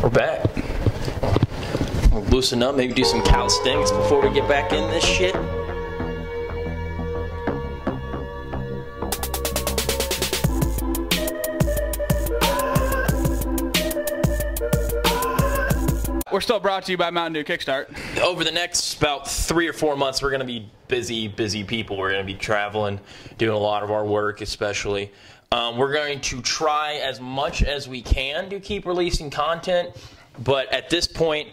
We're back. We'll loosen up, maybe do some calisthenics before we get back in this shit. We're still brought to you by Mountain Dew Kickstart. Over the next about 3 or 4 months, we're going to be busy people. We're going to be traveling, doing a lot of our work especially. We're going to try as much as we can to keep releasing content, but at this point,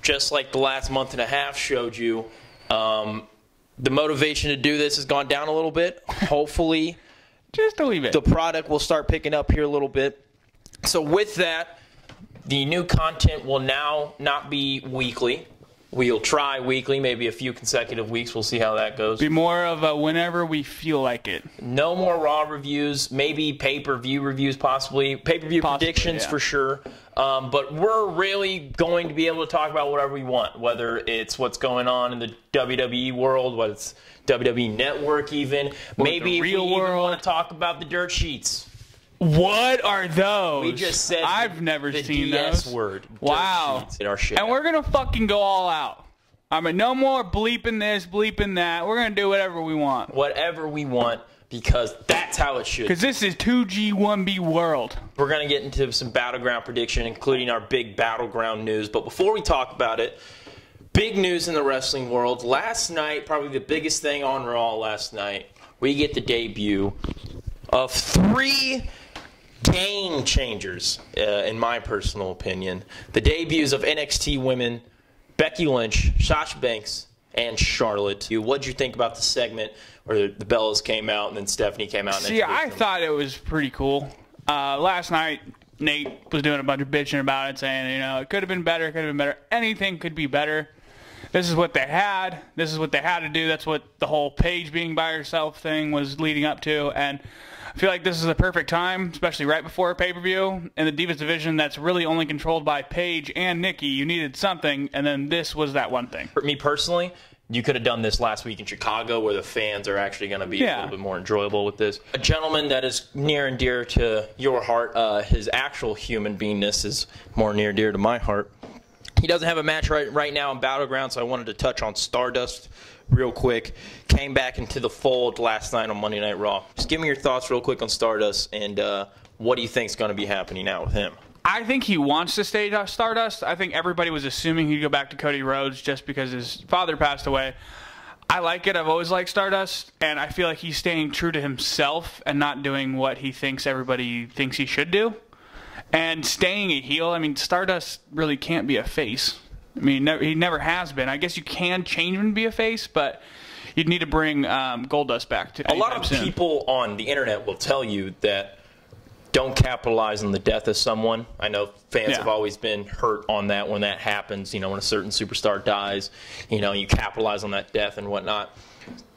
just like the last month and a half showed you, the motivation to do this has gone down a little bit. Hopefully, just a wee bit. The product will start picking up here a little bit. So with that, the new content will now not be weekly. We'll try weekly, maybe a few consecutive weeks. We'll see how that goes. Be more of a whenever we feel like it. No more Raw reviews, maybe pay-per-view reviews possibly. Pay-per-view predictions for sure. But we're really going to be able to talk about whatever we want, whether it's what's going on in the WWE world, whether it's WWE Network even. Or maybe if we even want to talk about the dirt sheets. What are those? We just said I've never seen DS those. Word. Wow. In our shit. And we're going to fucking go all out. I mean, no more bleeping this, bleeping that. We're going to do whatever we want. Whatever we want, because that's how it should. Because this is 2G, 1B world. We're going to get into some Battleground prediction, including our big Battleground news. But before we talk about it, big news in the wrestling world. Last night, probably the biggest thing on Raw last night, we get the debut of 3 game changers, in my personal opinion. The debuts of NXT women, Becky Lynch, Sasha Banks, and Charlotte. What'd you think about the segment where the Bellas came out and then Stephanie came out? And see, I thought it was pretty cool. Last night, Nate was doing a bunch of bitching about it, saying, you know, it could have been better, Anything could be better. This is what they had. This is what they had to do. That's what the whole Paige being by herself thing was leading up to. And I feel like this is the perfect time, especially right before a pay-per-view. In the Divas division, that's really only controlled by Paige and Nikki. You needed something, and then this was that one thing. For me personally, you could have done this last week in Chicago, where the fans are actually going to be a little bit more enjoyable with this. A gentleman that is near and dear to your heart, his actual human beingness is more near and dear to my heart. He doesn't have a match right now in Battleground, so I wanted to touch on Stardust real quick. Came back into the fold last night on Monday Night Raw. Just give me your thoughts real quick on Stardust, and what do you think is going to be happening now with him? I think he wants to stay Stardust. I think everybody was assuming he'd go back to Cody Rhodes just because his father passed away. I like it. I've always liked Stardust, and I feel like he's staying true to himself and not doing what he thinks everybody thinks he should do. And staying a heel, I mean, Stardust really can't be a face. I mean, he never has been. I guess you can change him to be a face, but you'd need to bring Goldust back. A lot of people on the internet will tell you that don't capitalize on the death of someone. I know fans have always been hurt on that when that happens. You know, when a certain superstar dies, you know, you capitalize on that death and whatnot.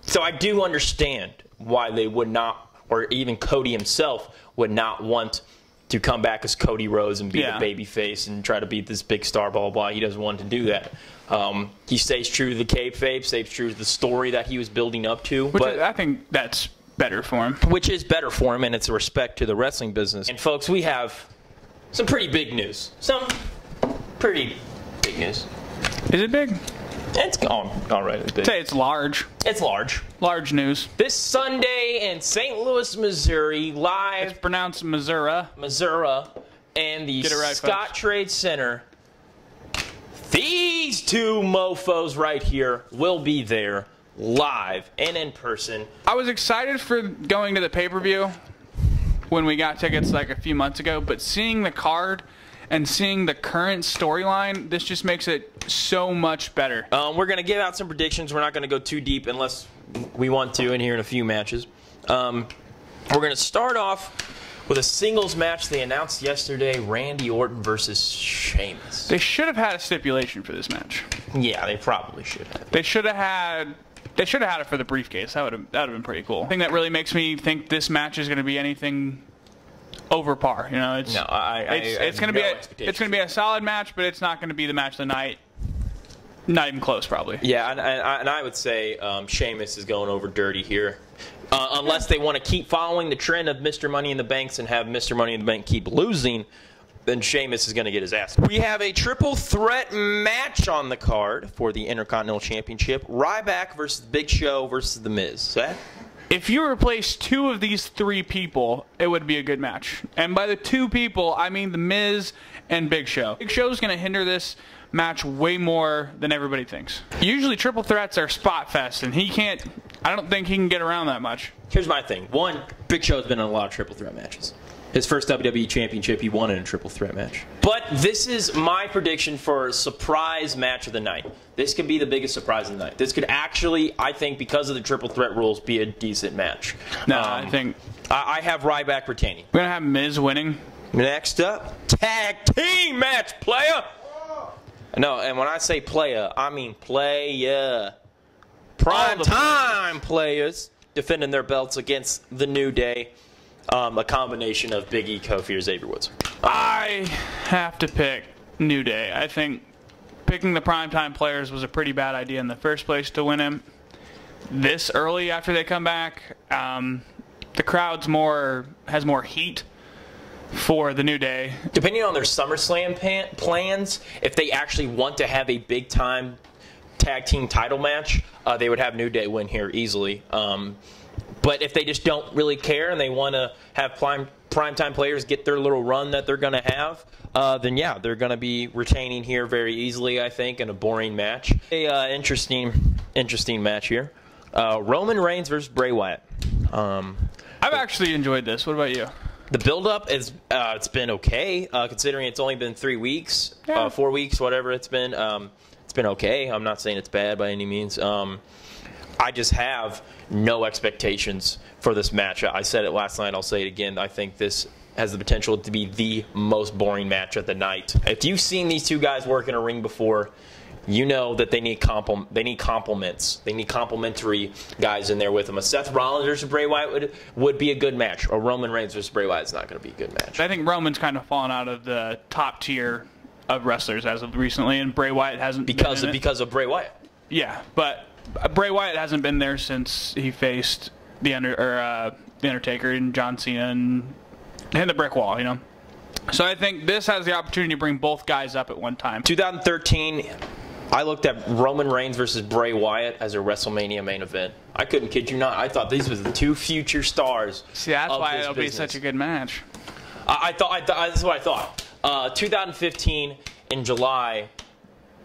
So I do understand why they would not, or even Cody himself would not want to come back as Cody Rhodes and be the baby face and try to beat this big star, blah, blah, blah. He doesn't want to do that. He stays true to the kayfabe, stays true to the story that he was building up to. But I think that's better for him. Which is better for him, and it's a respect to the wrestling business. And, folks, we have some pretty big news. Some pretty big news. Is it big? It's all right. It's big. Say it's large. It's large. Large news. This Sunday in St. Louis, Missouri, live. It's pronounced Missouri. Missouri, and the Scott Trade Center. These 2 mofos right here will be there live and in person. I was excited for going to the pay-per-view when we got tickets like a few months ago, but seeing the card and seeing the current storyline, this just makes it so much better. We're going to give out some predictions. We're not going to go too deep unless we want to in here in a few matches. We're going to start off with a singles match they announced yesterday, Randy Orton versus Sheamus. They should have had a stipulation for this match. Yeah, they probably should have. They should have had it for the briefcase. That would have been pretty cool. The thing that really makes me think this match is going to be anything over par. You know, it's going to be a solid match, but it's not going to be the match of the night. Not even close, probably. Yeah, and I would say Sheamus is going over dirty here. Unless they want to keep following the trend of Mr. Money in the Banks and have Mr. Money in the Bank keep losing, then Sheamus is going to get his ass. We have a triple threat match on the card for the Intercontinental Championship. Ryback versus Big Show versus The Miz. Seth? If you replace 2 of these 3 people, it would be a good match. And by the 2 people, I mean The Miz and Big Show. Big Show's going to hinder this match way more than everybody thinks. Usually triple threats are spot fest, and I don't think he can get around that much. Here's my thing. One, Big Show's been in a lot of triple threat matches. His first WWE Championship, he won in a triple threat match. But this is my prediction for a surprise match of the night. This could be the biggest surprise of the night. This could actually, I think, because of the triple threat rules, be a decent match. No, I think... I have Ryback retaining. We're going to have Miz winning. Next up, tag team match, playa. No, and when I say playa, I mean playa. Prime time players defending their belts against the New Day. A combination of Big E, Kofi, or Xavier Woods. I have to pick New Day. I think picking the primetime players was a pretty bad idea in the first place to win him. This early after they come back, the crowd's has more heat for the New Day. Depending on their SummerSlam plans, if they actually want to have a big-time tag team title match, they would have New Day win here easily. But if they just don't really care and they want to have primetime players get their little run that they're going to have, then yeah, they're going to be retaining here very easily, I think, in a boring match. Interesting match here. Roman Reigns versus Bray Wyatt. I've actually enjoyed this. What about you? The build-up is it's been okay, considering it's only been 3 weeks, 4 weeks, whatever it's been. It's been okay. I'm not saying it's bad by any means. I just have no expectations for this match. I said it last night. I'll say it again. I think this has the potential to be the most boring match of the night. If you've seen these 2 guys work in a ring before, you know that they need compliments. They need complimentary guys in there with them. A Seth Rollins versus Bray Wyatt would be a good match. A Roman Reigns versus Bray Wyatt is not going to be a good match. I think Roman's kind of fallen out of the top tier of wrestlers as of recently, and Bray Wyatt hasn't because of Bray Wyatt. Yeah, but Bray Wyatt hasn't been there since he faced the Undertaker and John Cena and hit the brick wall, you know. So I think this has the opportunity to bring both guys up at one time. 2013, I looked at Roman Reigns versus Bray Wyatt as a WrestleMania main event. I couldn't kid you not. I thought these were the 2 future stars. See, that's why it'll be such a good match. I thought that's what I thought. 2015 in July.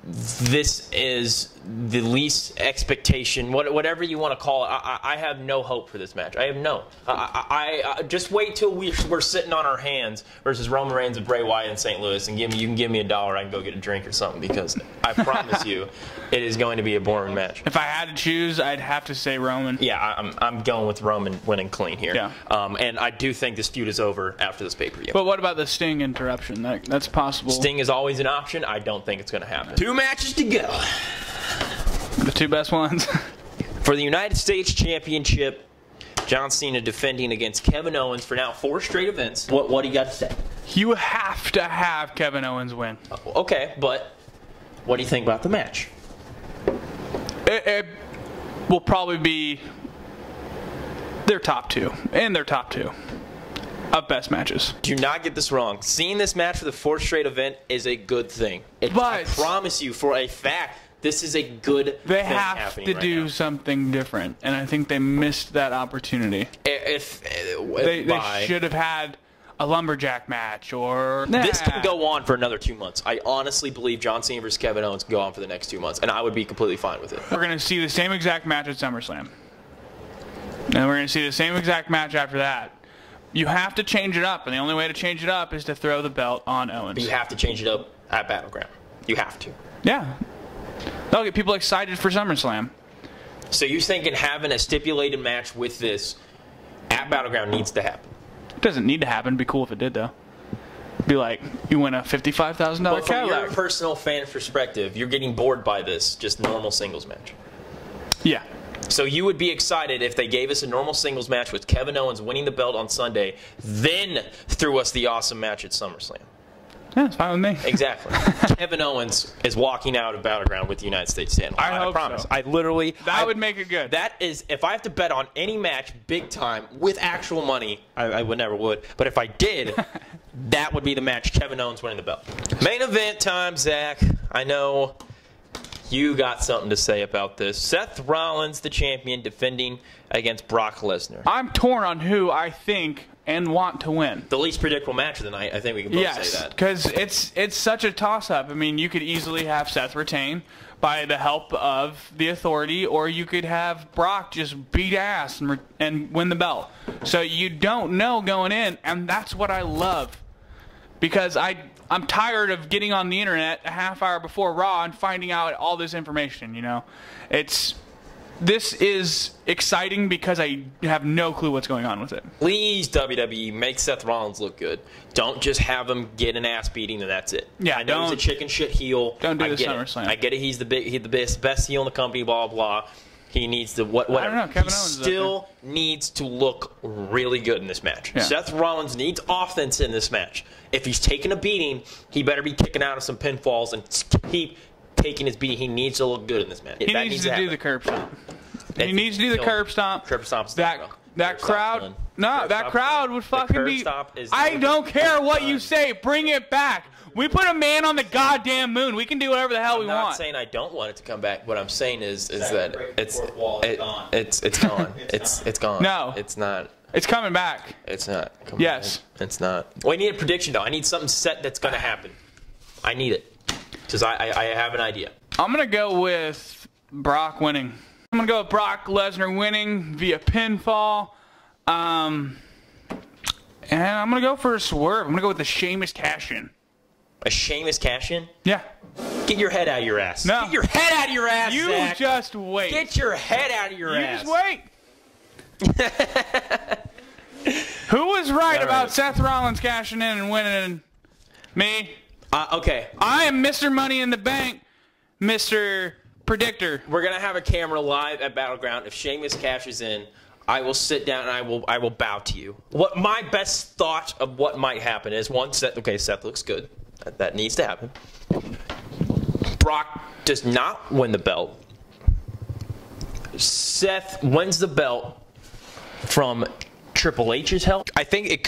This is the least expectation, whatever you want to call it. I have no hope for this match. I have no. I just wait till we're sitting on our hands versus Roman Reigns and Bray Wyatt in St. Louis, and you can give me $1. I can go get a drink or something, because I promise you, it is going to be a boring match. If I had to choose, I'd have to say Roman. Yeah, I'm going with Roman winning clean here. Yeah. And I do think this feud is over after this pay-per-view. But what about the Sting interruption? That's possible. Sting is always an option. I don't think it's going to happen. 2 matches to go. The 2 best ones. For the United States Championship, John Cena defending against Kevin Owens for now 4 straight events. What do you got to say? You have to have Kevin Owens win. Okay, but what do you think about the match? It will probably be their top 2. And their top 2 of best matches. Do not get this wrong. Seeing this match for the 4th straight event is a good thing. But I promise you for a fact, this is a good thing they have to do something different, and I think they missed that opportunity. They should have had a lumberjack match, or this can go on for another 2 months. I honestly believe John Cena versus Kevin Owens can go on for the next 2 months, and I would be completely fine with it. We're going to see the same exact match at SummerSlam, and we're going to see the same exact match after that. You have to change it up, and the only way to change it up is to throw the belt on Owens. You have to change it up at Battleground. You have to. Yeah. That'll get people excited for SummerSlam. So you're thinking having a stipulated match with this at Battleground needs to happen? It doesn't need to happen. It'd be cool if it did, though. It'd be like, you win a $55,000 Cadillac. But from your personal fan perspective, you're getting bored by this, just normal singles match. Yeah. So you would be excited if they gave us a normal singles match with Kevin Owens winning the belt on Sunday, then threw us the awesome match at SummerSlam. Yeah, it's fine with me. Exactly. Kevin Owens is walking out of Battleground with the United States title. I promise. So. I literally... That would make it good. That is, if I have to bet on any match big time with actual money, I would never would. But if I did, that would be the match. Kevin Owens winning the belt. Main event time, Zach. I know you got something to say about this. Seth Rollins, the champion, defending against Brock Lesnar. I'm torn on who I think and want to win. The least predictable match of the night. I think we can both say that. Because it's such a toss-up. I mean, you could easily have Seth retain by the help of the Authority, or you could have Brock just beat ass and win the belt. So you don't know going in, and that's what I love. Because I'm tired of getting on the internet a half hour before Raw and finding out all this information, you know. This is exciting because I have no clue what's going on with it. Please, WWE, make Seth Rollins look good. Don't just have him get an ass beating and that's it. Yeah, I know he's a chicken shit heel. Don't do the SummerSlam. I get it. He's the best heel in the company. Blah blah. He needs to whatever. I don't know. Kevin Owens still needs to look really good in this match. Yeah. Seth Rollins needs offense in this match. If he's taking a beating, he better be kicking out of some pinfalls and keep taking his beating. He needs to look good in this match. He needs to do the curb stomp. He needs to do the curb stomp. Curb stomp's that crowd. No, that crowd would fucking be. I don't care what you say. Bring it back. We put a man on the goddamn moon. We can do whatever the hell we want. I'm not saying I don't want it to come back. What I'm saying is that it's gone. It's gone. No, it's not. It's coming back. It's not. Yes. It's not. Well, I need a prediction though. I need something set that's going to happen. I need it because I have an idea. I'm gonna go with Brock winning. I'm going to go with Brock Lesnar winning via pinfall. And I'm going to go for a swerve. I'm going to go with the Sheamus cash-in. A Sheamus cash-in? Yeah. Get your head out of your ass. No. Get your head out of your ass, You Zach. just wait. Get your head out of your ass. You just wait. Who was right about Seth Rollins cashing in and winning? Me. Okay. I am Mr. Money in the Bank, Mr. Predictor. We're gonna have a camera live at Battleground. If Sheamus cashes in, I will sit down and I will bow to you. What my best thought of what might happen is one, Seth looks good. That needs to happen. Brock does not win the belt. Seth wins the belt from Triple H's help. I think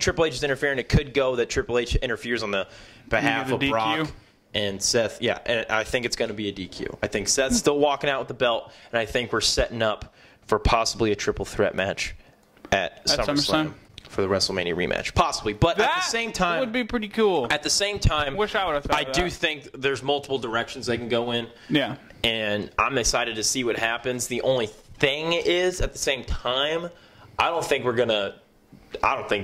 Triple H is interfering. It could go that Triple H interferes on the behalf of Brock. And Seth, yeah, and I think it's going to be a DQ. I think Seth's still walking out with the belt, and I think we're setting up for possibly a triple threat match at SummerSlam for the WrestleMania rematch. Possibly, but at the same time... That would be pretty cool. At the same time, wish I would have thought I do think there's multiple directions they can go in. Yeah. And I'm excited to see what happens. The only thing is, at the same time, I don't think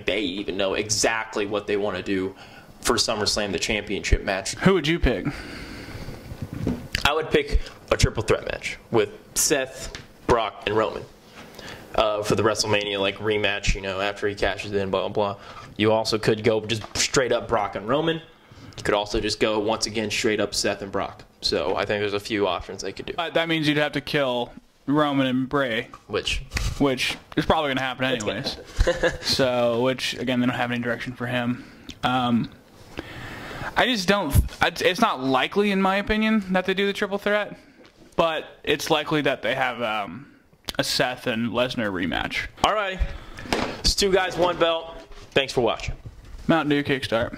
they even know exactly what they want to do for SummerSlam, the championship match. Who would you pick? I would pick a triple threat match with Seth, Brock, and Roman for the WrestleMania rematch. You know, after he cashes in, blah blah blah. You also could go just straight up Brock and Roman. You could also just go once again straight up Seth and Brock. So I think there's a few options they could do. That means you'd have to kill Roman and Bray, which is probably going to happen anyways. So, which again, they don't have any direction for him. I just don't. It's not likely, in my opinion, that they do the triple threat, but it's likely that they have a Seth and Lesnar rematch. Alrighty, it's 2 guys, 1 belt. Thanks for watching. Mountain Dew Kickstart.